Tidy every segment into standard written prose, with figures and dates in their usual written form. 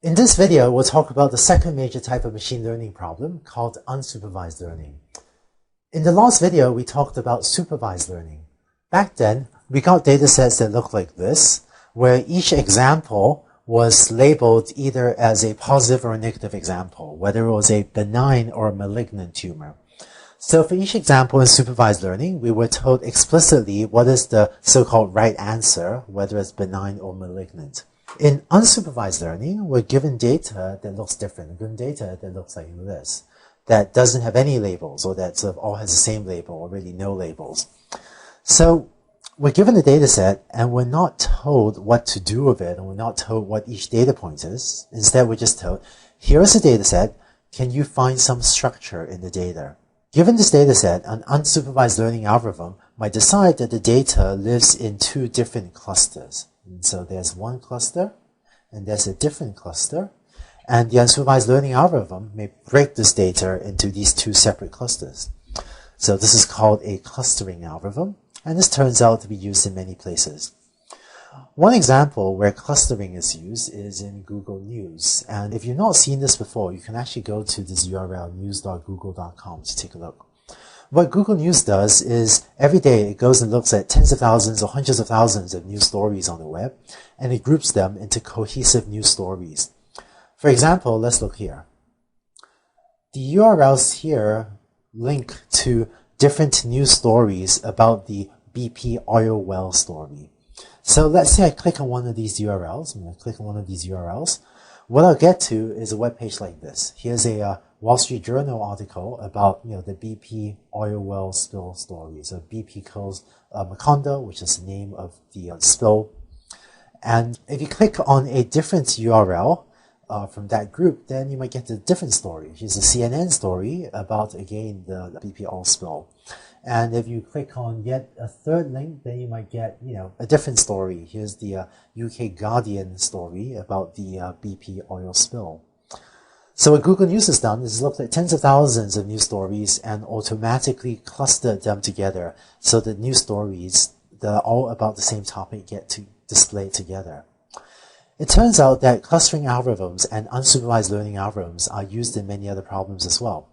In this video, we'll talk about the second major type of machine learning problem called unsupervised learning. In the last video, we talked about supervised learning. Back then, we got datasets that looked like this, where each example was labeled either as a positive or a negative example, whether it was a benign or a malignant tumor. So for each example in supervised learning, we were told explicitly what is the so-called right answer, whether it's benign or malignant. In unsupervised learning, we're given data that looks different. We're given data that looks like this, that doesn't have any labels, or that sort of all has the same label, or really no labels. So we're given a data set, and we're not told what to do with it, and we're not told what each data point is. Instead, we're just told, here's a data set. Can you find some structure in the data? Given this data set, an unsupervised learning algorithm might decide that the data lives in two different clusters. And so there's one cluster, and there's a different cluster, and the unsupervised learning algorithm may break this data into these two separate clusters. So this is called a clustering algorithm, and this turns out to be used in many places. One example where clustering is used is in Google News. And if you've not seen this before, you can actually go to this URL, news.google.com, to take a look. What Google News does is every day it goes and looks at tens of thousands or hundreds of thousands of news stories on the web, and it groups them into cohesive news stories. For example, let's look here. The URLs here link to different news stories about the BP oil well story. So let's say I click on one of these URLs. I'm going to click on one of these URLs. What I'll get to is a web page like this. Here's a Wall Street Journal article about the BP oil well spill story. So BP kills Macondo, which is the name of the spill. And if you click on a different URL from that group, then you might get a different story. Here's a CNN story about, again, the BP oil spill. And if you click on yet a third link, then you might get, a different story. Here's the UK Guardian story about the BP oil spill. So what Google News has done is looked at tens of thousands of news stories and automatically clustered them together so that news stories that are all about the same topic get to display together. It turns out that clustering algorithms and unsupervised learning algorithms are used in many other problems as well.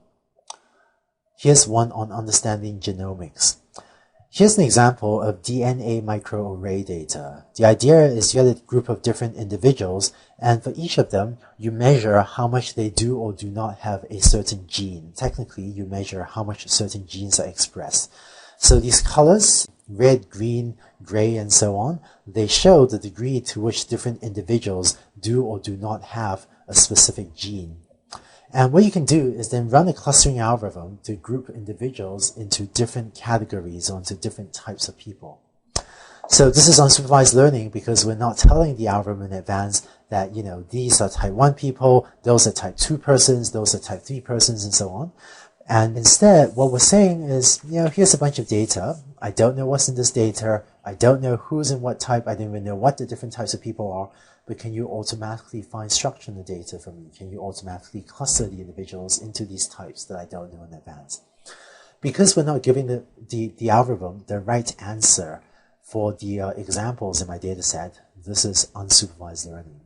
Here's one on understanding genomics. Here's an example of DNA microarray data. The idea is you have a group of different individuals, and for each of them, you measure how much they do or do not have a certain gene. Technically, you measure how much certain genes are expressed. So these colors, red, green, gray, and so on, they show the degree to which different individuals do or do not have a specific gene. And what you can do is then run a clustering algorithm to group individuals into different categories or into different types of people. So this is unsupervised learning because we're not telling the algorithm in advance that, these are type 1 people, those are type 2 persons, those are type 3 persons, and so on. And instead, what we're saying is, here's a bunch of data. I don't know what's in this data. I don't know who's in what type. I don't even know what the different types of people are. But can you automatically find structure in the data for me? Can you automatically cluster the individuals into these types that I don't know in advance? Because we're not giving the algorithm the right answer for the examples in my data set, this is unsupervised learning.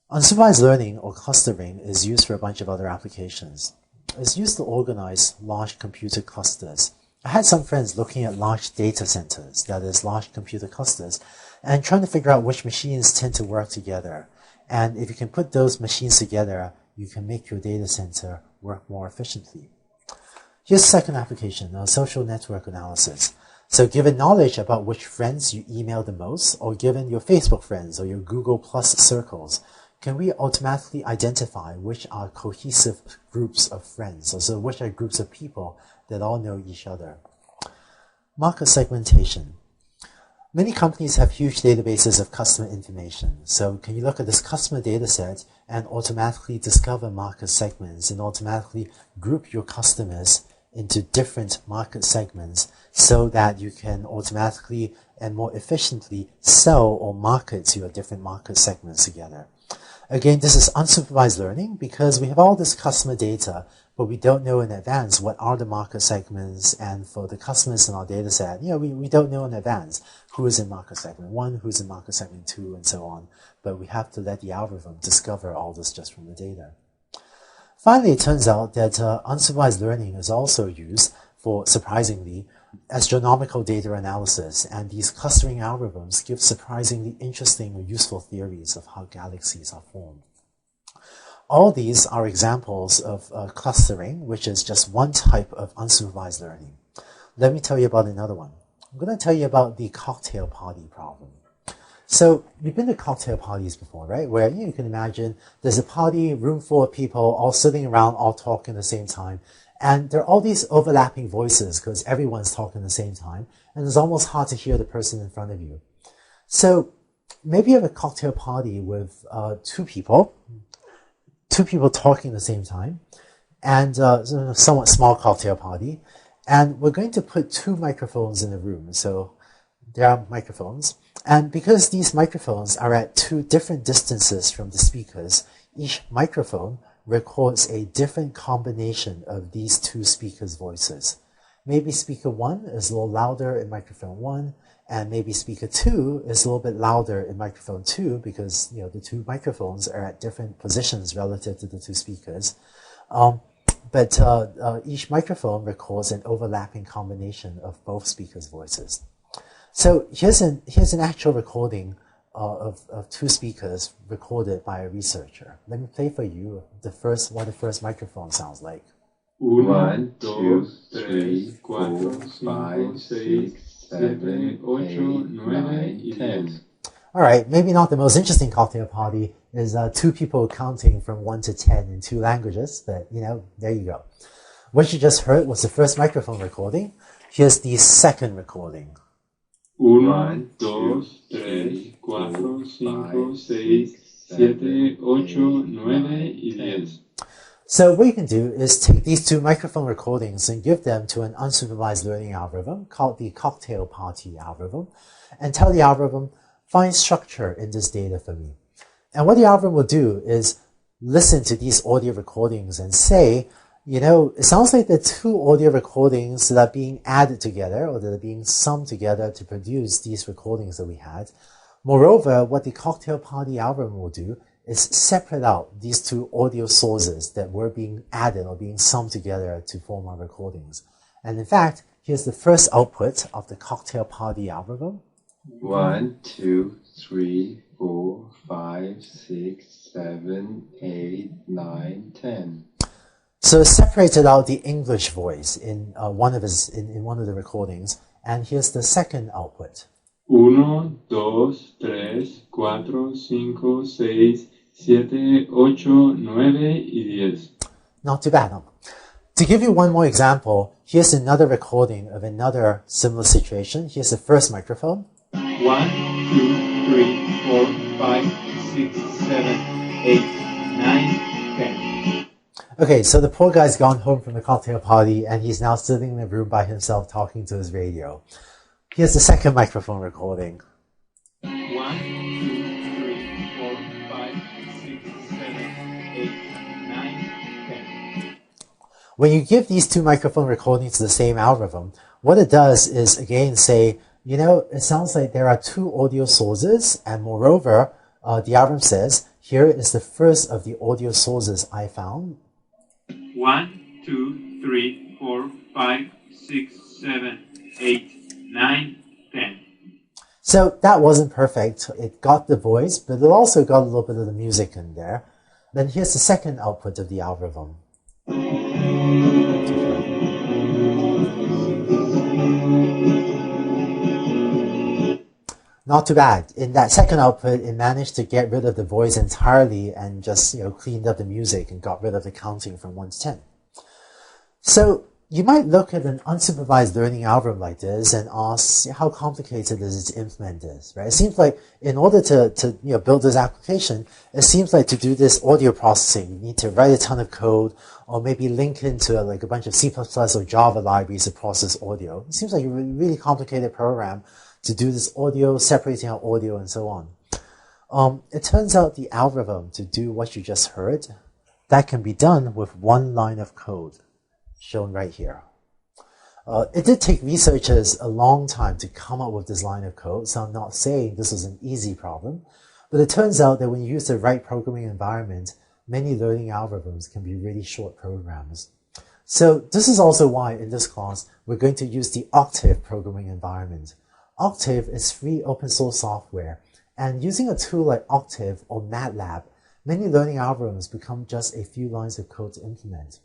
Unsupervised learning, or clustering, is used for a bunch of other applications. It's used to organize large computer clusters. I had some friends looking at large data centers, that is, large computer clusters, and trying to figure out which machines tend to work together. And if you can put those machines together, you can make your data center work more efficiently. Here's the second application, social network analysis. So given knowledge about which friends you email the most, or given your Facebook friends or your Google Plus circles, can we automatically identify which are cohesive groups of friends, or so which are groups of people that all know each other? Market segmentation. Many companies have huge databases of customer information. So can you look at this customer data set and automatically discover market segments and automatically group your customers into different market segments so that you can automatically and more efficiently sell or market to your different market segments together? Again, this is unsupervised learning because we have all this customer data, but we don't know in advance what are the market segments, and for the customers in our data set, we don't know in advance who is in market segment 1, who's in market segment 2, and so on. But we have to let the algorithm discover all this just from the data. Finally, it turns out that unsupervised learning is also used for, surprisingly, astronomical data analysis, and these clustering algorithms give surprisingly interesting or useful theories of how galaxies are formed. All these are examples of clustering, which is just one type of unsupervised learning. Let me tell you about another one. I'm going to tell you about the cocktail party problem. So you've been to cocktail parties before, right? Where you can imagine there's a party, room full of people, all sitting around, all talking at the same time. And there are all these overlapping voices because everyone's talking at the same time. And it's almost hard to hear the person in front of you. So maybe you have a cocktail party with two people talking at the same time, and a somewhat small cocktail party. And we're going to put two microphones in the room. So there are microphones. And because these microphones are at two different distances from the speakers, each microphone records a different combination of these two speakers' voices. Maybe speaker 1 is a little louder in microphone 1, and maybe speaker 2 is a little bit louder in microphone 2 because the two microphones are at different positions relative to the two speakers. But each microphone records an overlapping combination of both speakers' voices. So here's an actual recording of two speakers recorded by a researcher. Let me play for you what the first microphone sounds like. 1, 2, 3, 4, 5, 6, 7, 8, 9, 10. All right, maybe not the most interesting cocktail party is two people counting from 1 to 10 in two languages, but there you go. What you just heard was the first microphone recording. Here's the second recording. 1, 2, 3, 4, 5, 6, 7, 8, 9, 10. So what you can do is take these two microphone recordings and give them to an unsupervised learning algorithm called the cocktail party algorithm, and tell the algorithm, find structure in this data for me. And what the algorithm will do is listen to these audio recordings and say, it sounds like the two audio recordings that are being added together or that are being summed together to produce these recordings that we had. Moreover, what the cocktail party algorithm will do is separate out these two audio sources that were being added or being summed together to form our recordings. And in fact, here's the first output of the cocktail party algorithm. 1, 2, 3, 4, 5, 6, 7, 8, 9, 10. So it separated out the English voice in one of the recordings, and here's the second output. 1, 2, 3, 4, 5, 6, 7, 8, 9, 10. Not too bad, huh? To give you one more example, here's another recording of another similar situation. Here's the first microphone. 1, 2, 3, 4, 5, 6, 7, 8, 9, 10. Okay, so the poor guy's gone home from the cocktail party and he's now sitting in the room by himself talking to his radio. Here's the second microphone recording. 1, 2, 3, 4, 5, 6, 7, 8, 9, 10. When you give these two microphone recordings to the same algorithm, what it does is again say, it sounds like there are two audio sources, and moreover, the algorithm says, here is the first of the audio sources I found. 1, 2, 3, 4, 5, 6, 7, 8, 9, 10. So that wasn't perfect. It got the voice, but it also got a little bit of the music in there. Then here's the second output of the algorithm. Not too bad. In that second output, it managed to get rid of the voice entirely and just, cleaned up the music and got rid of the counting from 1 to 10. So you might look at an unsupervised learning algorithm like this and ask, how complicated is it to implement this, right? It seems like in order to build this application, it seems like to do this audio processing, you need to write a ton of code or maybe link into a bunch of C++ or Java libraries to process audio. It seems like a really complicated program to do this audio, separating out audio and so on. It turns out the algorithm to do what you just heard, that can be done with one line of code, shown right here. It did take researchers a long time to come up with this line of code, so I'm not saying this was an easy problem, but it turns out that when you use the right programming environment, many learning algorithms can be really short programs. So this is also why in this class, we're going to use the Octave programming environment. Octave is free open source software, and using a tool like Octave or MATLAB, many learning algorithms become just a few lines of code to implement.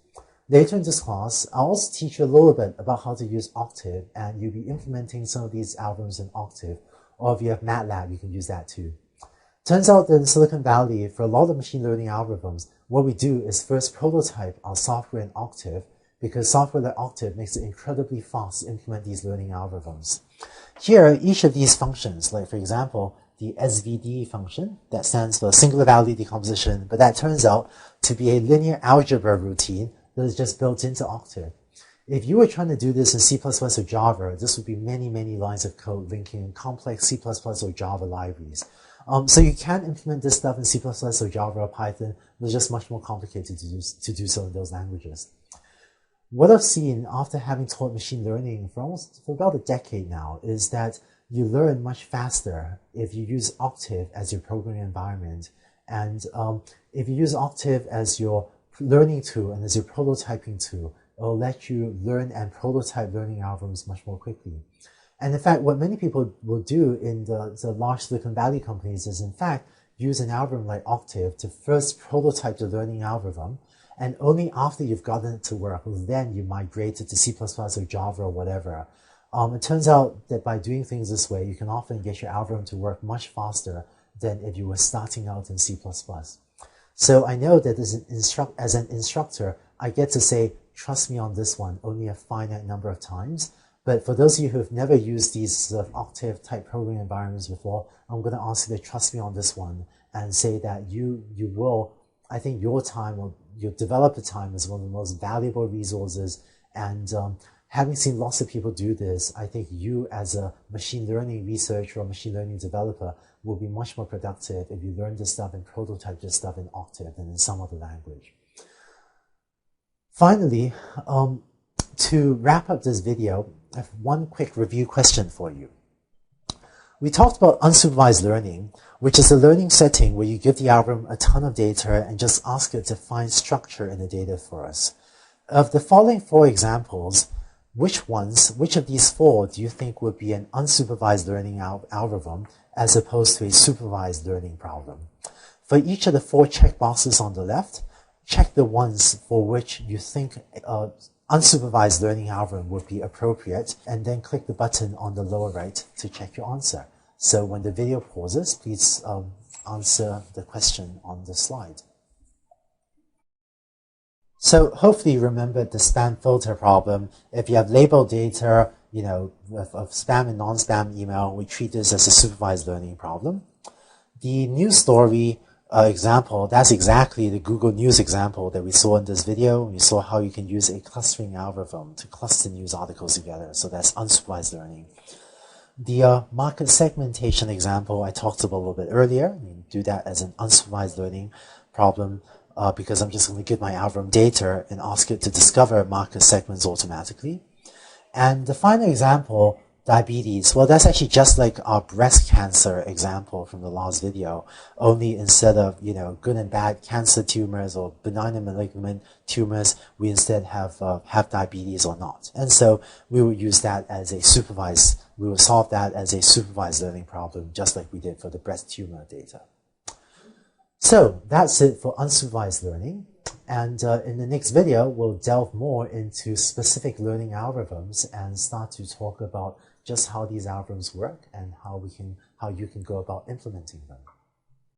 Later in this class, I'll also teach you a little bit about how to use Octave, and you'll be implementing some of these algorithms in Octave, or if you have MATLAB, you can use that too. Turns out that in Silicon Valley, for a lot of machine learning algorithms, what we do is first prototype our software in Octave, because software like Octave makes it incredibly fast to implement these learning algorithms. Here, each of these functions, like for example, the SVD function, that stands for singular value decomposition, but that turns out to be a linear algebra routine that is just built into Octave. If you were trying to do this in C++ or Java, this would be many, many lines of code linking complex C++ or Java libraries. So you can implement this stuff in C++ or Java or Python, but it's just much more complicated to do so in those languages. What I've seen after having taught machine learning for about a decade now is that you learn much faster if you use Octave as your programming environment. And if you use Octave as your learning tool and as your prototyping tool, it will let you learn and prototype learning algorithms much more quickly. And in fact, what many people will do in the large Silicon Valley companies is in fact use an algorithm like Octave to first prototype the learning algorithm, and only after you've gotten it to work, then you migrate it to C++ or Java or whatever. It turns out that by doing things this way, you can often get your algorithm to work much faster than if you were starting out in C++. So I know that as an instructor, I get to say, trust me on this one, only a finite number of times. But for those of you who have never used these sort of Octave-type programming environments before, I'm going to ask you to trust me on this one and say that you will, I think your time, or your developer time, is one of the most valuable resources. And having seen lots of people do this, I think you as a machine learning researcher or machine learning developer will be much more productive if you learn this stuff and prototype this stuff in Octave than in some other language. Finally, to wrap up this video, I have one quick review question for you. We talked about unsupervised learning, which is a learning setting where you give the algorithm a ton of data and just ask it to find structure in the data for us. Of the following 4 examples, which of these 4 do you think would be an unsupervised learning algorithm as opposed to a supervised learning problem? For each of the 4 checkboxes on the left, check the ones for which you think unsupervised learning algorithm would be appropriate, and then click the button on the lower right to check your answer. So when the video pauses, please answer the question on the slide. So hopefully you remembered the spam filter problem. If you have labeled data, of spam and non-spam email, we treat this as a supervised learning problem. The news story example, that's exactly the Google News example that we saw in this video. We saw how you can use a clustering algorithm to cluster news articles together. So that's unsupervised learning. The market segmentation example I talked about a little bit earlier. You can do that as an unsupervised learning problem because I'm just going to give my algorithm data and ask it to discover market segments automatically. And the final example, diabetes, well, that's actually just like our breast cancer example from the last video, only instead of, good and bad cancer tumors or benign and malignant tumors, we instead have diabetes or not. And so we will use that as we will solve that as a supervised learning problem, just like we did for the breast tumor data. So that's it for unsupervised learning. And in the next video, we'll delve more into specific learning algorithms and start to talk about just how these algorithms work and how you can go about implementing them.